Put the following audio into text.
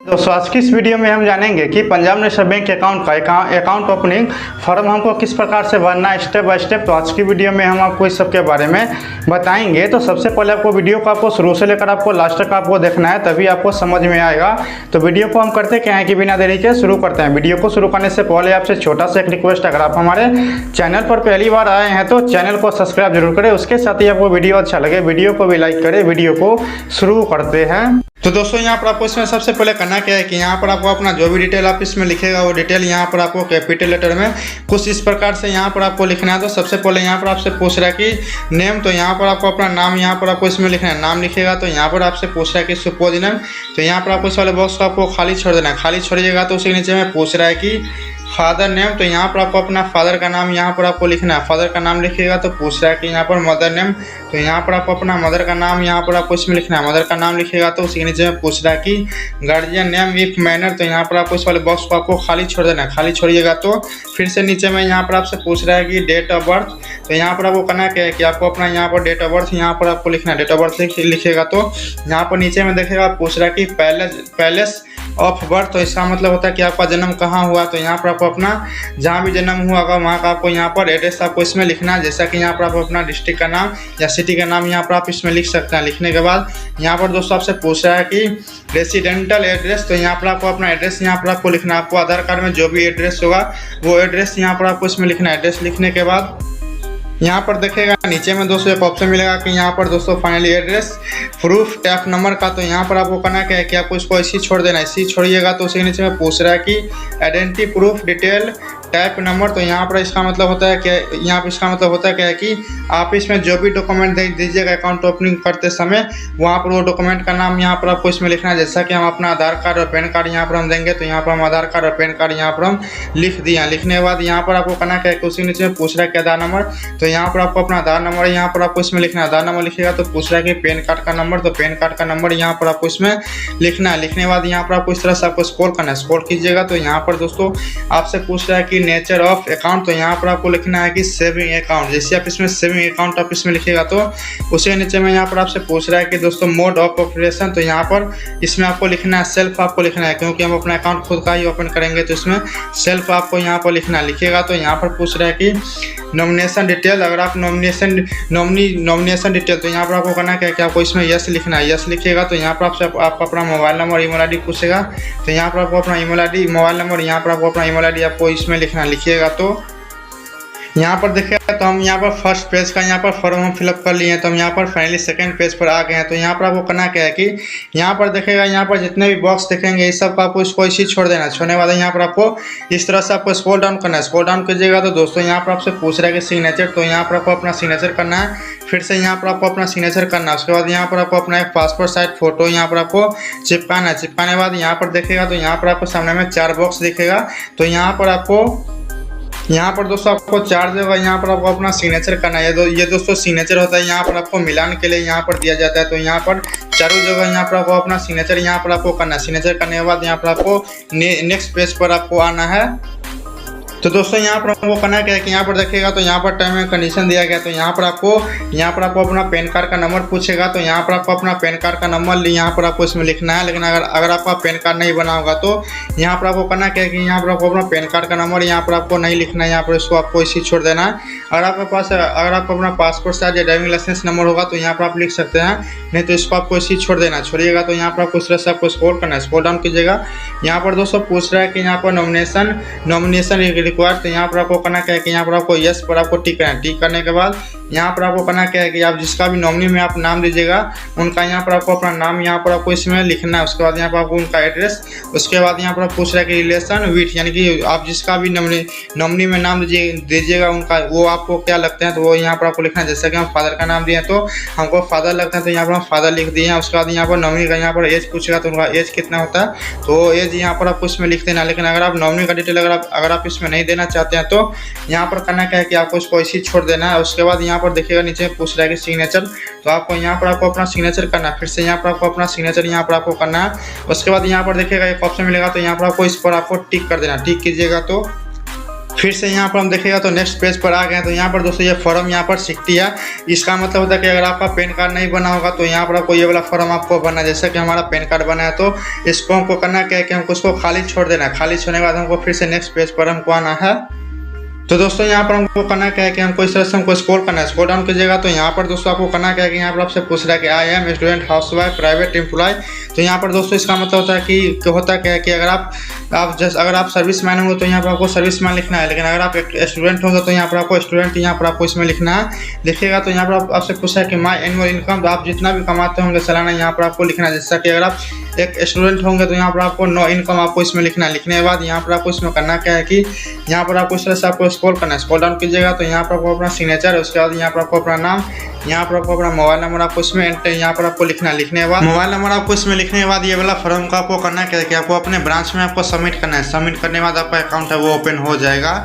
दोस्तों आज की इस वीडियो में हम जानेंगे कि पंजाब नेशनल बैंक अकाउंट का अकाउंट ओपनिंग फॉर्म हमको किस प्रकार से भरना है स्टेप बाय स्टेप। तो आज की वीडियो में हम आपको इस सब के बारे में बताएंगे। तो सबसे पहले आपको वीडियो को आपको शुरू से लेकर आपको लास्ट तक आपको देखना है, तभी आपको समझ में आएगा। तो वीडियो को हम करते क्या है कि बिना देरी के शुरू करते हैं। वीडियो को शुरू करने से पहले आपसे छोटा सा एक रिक्वेस्ट, अगर आप हमारे चैनल पर पहली बार आए हैं तो चैनल को सब्सक्राइब जरूर करें। उसके साथ ही आपको वीडियो अच्छा लगे वीडियो को भी लाइक करें। वीडियो को शुरू करते हैं। तो दोस्तों यहाँ पर आपको इसमें सबसे पहले करना क्या है कि यहाँ पर आपको अपना जो भी डिटेल आप इसमें लिखेगा वो डिटेल यहाँ पर आपको कैपिटल लेटर में कुछ इस प्रकार से यहाँ पर आपको लिखना है। तो सबसे पहले यहाँ पर आपसे पूछ रहा है कि नेम, तो यहाँ पर आपको अपना नाम यहाँ पर आपको इसमें लिखना है। नाम लिखेगा तो यहाँ पर आपसे पूछ रहा है कि सुपोज नेम, तो यहाँ पर आपको इस वाले बॉक्स को आपको खाली छोड़ देना है। खाली छोड़िएगा तो उसके नीचे में पूछ रहा है कि फादर नेम, तो यहाँ पर आपको अपना फादर का नाम यहाँ पर आपको लिखना है। फादर का नाम लिखिएगा तो पूछ रहा है कि यहाँ पर मदर नेम, तो यहाँ पर आपको अपना मदर का नाम यहाँ पर आपको इसमें लिखना है। मदर का नाम लिखिएगा तो उसी के नीचे में पूछ रहा है कि गार्जियन नेम इफ मैनर, तो यहाँ पर आपको इस वाले बॉक्स को आपको खाली छोड़ देना है। खाली छोड़िएगा तो फिर से नीचे में यहाँ पर आपसे पूछ रहा है कि डेट ऑफ बर्थ, तो यहाँ पर आपको करना क्या है कि आपको अपना यहाँ पर डेट ऑफ बर्थ यहाँ पर आपको लिखना है। डेट ऑफ बर्थ लिखिएगा तो यहाँ पर नीचे में देखेगा पूछ रहा है कि पैलेस ऑफ बर्थ, तो इसका मतलब होता है कि आपका जन्म कहाँ हुआ। तो यहाँ पर आपको अपना जहाँ भी जन्म हुआ होगा वहाँ का आपको यहाँ पर एड्रेस आपको इसमें लिखना है। जैसा कि यहाँ पर आप अपना डिस्ट्रिक्ट का नाम या सिटी का नाम यहाँ पर आप इसमें लिख सकते हैं। लिखने के बाद यहाँ पर दोस्तों आपसे पूछ रहा है कि रेसिडेंटल एड्रेस, तो यहाँ पर आपको अपना एड्रेस यहाँ पर आपको लिखना है। आपको आधार कार्ड में जो भी एड्रेस होगा वो एड्रेस यहाँ पर आपको इसमें लिखना है। एड्रेस लिखने के बाद यहाँ पर देखेगा नीचे में दोस्तों एक ऑप्शन मिलेगा कि यहाँ पर दोस्तों finally address proof tap number का, तो यहाँ पर आपको करना क्या है कि आपको इसको ऐसी छोड़ देना है। ऐसी छोड़िएगा तो उसके नीचे में पूछ रहा है कि identity proof detail type number, तो यहाँ पर इसका मतलब होता है कि यहाँ पर इसका मतलब होता है क्या है कि आप इसमें जो भी डॉक्यूमेंट दीजिएगा अकाउंट ओपनिंग करते समय वहाँ पर वो डॉक्यूमेंट का नाम यहाँ पर आपको इसमें लिखना है। जैसा कि हम अपना आधार कार्ड और पैन कार्ड यहाँ पर हम देंगे, तो यहाँ पर हम आधार कार्ड और पैन कार्ड यहाँ पर हम लिख दिए हैं। लिखने के बाद यहाँ पर आपको करना क्या है कि उसी नीचे में पूछ रहा है कि आधार नंबर, तो यहाँ पर आपको अपना आधार नंबर यहाँ पर आपको इसमें लिखना है। आधार नंबर लिखिएगा तो पूछ रहा है कि पैन कार्ड का नंबर, तो पैन कार्ड का नंबर यहाँ पर आपको इसमें लिखना है। लिखने के बाद यहाँ पर आपको इस तरह से आपको स्क्रॉल करना है। स्क्रॉल कीजिएगा तो यहाँ पर दोस्तों आपसे पूछ रहा है कि नेचर ऑफ अकाउंट, तो यहाँ पर आपको लिखना है कि सेविंग अकाउंट। जैसे आप इसमें सेविंग अकाउंट आप इसमें लिखिएगा तो उसे नीचे में यहाँ पर आपसे पूछ रहा है कि दोस्तों मोड ऑफ ऑपरेशन, तो यहाँ पर इसमें आपको लिखना है सेल्फ आपको लिखना है, क्योंकि हम अपना अकाउंट खुद का ही ओपन करेंगे तो इसमें सेल्फ आपको यहाँ पर लिखना है। लिखिएगा तो यहाँ पर पूछ रहा है कि नॉमिनेशन डिटेल, अगर आप नॉमिनेशन डिटेल, तो यहाँ पर आपको करना क्या है कि आपको इसमें यस लिखना है। यस लिखिएगा तो यहाँ पर आपसे आपका अपना मोबाइल नंबर ईमेल आईडी पूछेगा, तो यहाँ पर आपको अपना ईमेल आईडी मोबाइल नंबर यहाँ पर आपको अपना ईमेल आईडी आपको इसमें लिखना है। लिखिएगा तो यहाँ पर देखिएगा तो हम यहाँ पर फर्स्ट पेज का यहाँ पर फॉर्म हम फिलअप कर लिए हैं, तो हम यहाँ पर फाइनली सेकंड पेज पर आ गए हैं। तो यहाँ पर आपको करना क्या है कि यहाँ पर देखेगा यहाँ पर जितने भी बॉक्स दिखेंगे इस सब का आपको इसको इसी छोड़ देना है। छोड़ने वाला यहाँ पर आपको इस तरह से आपको स्क्रॉल डाउन करना है। स्क्रॉल डाउन कीजिएगा तो दोस्तों यहाँ पर आपसे पूछ रहा है कि सिग्नेचर, तो यहाँ पर आपको अपना सिग्नेचर करना है। फिर से यहाँ पर आपको अपना सिग्नेचर करना है। उसके बाद यहाँ पर आपको अपना एक पासपोर्ट साइज फोटो यहाँ पर आपको चिपकाना है। चिपकाने के बाद यहाँ पर देखेगा तो यहाँ पर आपको सामने में 4 बॉक्स दिखेगा, तो यहाँ पर आपको यहाँ पर दोस्तों आपको 4 जगह यहाँ पर आपको अपना सिग्नेचर करना है। ये दोस्तों सिग्नेचर होता है, यहाँ पर आपको मिलान के लिए यहाँ पर दिया जाता है। तो यहाँ पर चारों जगह यहाँ पर आपको अपना सिग्नेचर यहाँ पर आपको करना है। सिग्नेचर करने के बाद यहाँ पर आपको नेक्स्ट पेज पर आपको आना है। तो दोस्तों यहाँ पर हमको करना क्या है कि यहाँ पर देखिएगा तो यहाँ पर टर्म एंड कंडीशन दिया गया, तो यहाँ पर आपको अपना पैन कार्ड का नंबर पूछेगा, तो यहाँ पर आपको अपना पैन कार्ड का नंबर यहाँ पर आपको इसमें लिखना है। लेकिन अगर आपका पैन कार्ड नहीं बना होगा तो यहाँ पर आपको करना क्या है कि यहाँ पर आपको अपना पैन कार्ड का नंबर यहाँ पर आपको नहीं लिखना है। यहाँ पर इसको आपको इसी छोड़ देना है। अगर आपको अपना पासपोर्ट साइज या ड्राइविंग लाइसेंस नंबर होगा तो यहाँ पर आप लिख सकते हैं, नहीं तो इसको आपको इसी छोड़ देना। छोड़िएगा तो यहाँ पर आपको इस तरह से आपको स्क्रॉल करना है। स्क्रॉल डाउन कीजिएगा। यहाँ पर दोस्तों पूछ रहा है कि यहाँ पर नॉमिनेशन रिक्वायर्ड, तो यहाँ पर आपको करना क्या है कि यहाँ पर आपको यस पर आपको टिक करना है। टिक करने के बाद यहाँ पर आपको करना क्या है कि आप जिसका भी नॉमिनी में आप नाम दीजिएगा उनका यहाँ पर आपको अपना नाम यहाँ पर आपको इसमें लिखना है। उसके बाद यहाँ पर आपको उनका एड्रेस, उसके बाद यहाँ पर आप पूछ रहा है कि रिलेशन विथ, यानी कि आप जिसका भी नॉमिनी में नाम दीजिएगा उनका वो आपको क्या लगते हैं, तो वो यहाँ पर आपको लिखना है। जैसे कि हम फादर का नाम दिए तो हमको फादर लगता है, तो यहाँ पर हम फादर लिख दिए हैं। उसके बाद यहाँ पर नॉमिनी का यहाँ पर एज पूछेगा तो उनका एज कितना होता है, तो एज यहाँ पर आपको इसमें लिख देना। लेकिन अगर आप नॉमिनी का डिटेल अगर आप इसमें नहीं देना चाहते हैं तो यहाँ पर करना क्या है कि आपको इसको इसी छोड़ देना है। उसके बाद यहाँ पर देखिएगा नीचे पूछ रहा है कि सिग्नेचर, तो आपको यहाँ पर आपको अपना सिग्नेचर करना है। फिर से यहाँ पर आपको अपना सिग्नेचर यहाँ पर आपको करना है। उसके बाद यहाँ पर देखिएगा एक ऑप्शन मिलेगा, तो यहाँ पर आपको इस पर आपको टिक कर देना। टिक कीजिएगा तो फिर से यहाँ पर हम देखिएगा तो नेक्स्ट पेज पर आ गए हैं। तो यहाँ पर दोस्तों ये फॉर्म यहाँ पर 60 है। इसका मतलब होता है कि अगर आपका पैन कार्ड नहीं बना होगा तो यहाँ पर आपको ये वाला फॉर्म आपको भरना है। जैसे कि हमारा पैन कार्ड बना है तो इसको हमको करना क्या है कि हमको उसको खाली छोड़ देना है। खाली छोड़ने के बाद हमको फिर से नेक्स्ट पेज पर हमको आना है। तो दोस्तों यहाँ पर हमको करना क्या है कि हमको इस तरह से हमको स्क्रॉल करना है। स्क्रॉल डाउन कीजिएगा तो यहाँ पर दोस्तों आपको करना क्या है कि यहाँ पर आपसे पूछ रहा है कि I am student, housewife, private employ. तो यहाँ पर दोस्तों इसका मतलब होता है कि होता क्या है कि अगर आप सर्विस मैन होंगे तो यहाँ पर आपको सर्विस मैन लिखना है। लेकिन अगर आप एक स्टूडेंट होंगे तो यहाँ पर आपको स्टूडेंट यहाँ पर आपको इसमें लिखना है। देखिएगा तो यहाँ पर आपसे पूछा है कि माई एनुअल इनकम, तो आप जितना भी कमाते होंगे सालाना यहाँ पर आपको लिखना है। जैसा कि अगर आप एक स्टूडेंट होंगे तो यहाँ पर आपको नो इनकम आपको इसमें लिखना है। लिखने के बाद यहाँ पर आपको इसमें करना क्या है कि यहाँ पर आपको इस तरह से आपको स्क्रॉल करना है। स्क्रॉल डाउन कीजिएगा तो यहाँ पर आपको अपना सिग्नेचर है, उसके बाद यहाँ पर आपको अपना नाम, यहाँ पर आपको अपना मोबाइल नंबर आपको इसमें एंटर यहाँ पर आपको लिखना है। लिखने के बाद मोबाइल नंबर आपको इसमें लिखने के बाद ये वाला फॉर्म का आपको करना क्या है कि आपको अपने ब्रांच में आपको सबमिट करना है। सबमिट करने के बाद आपका अकाउंट है वो ओपन हो जाएगा।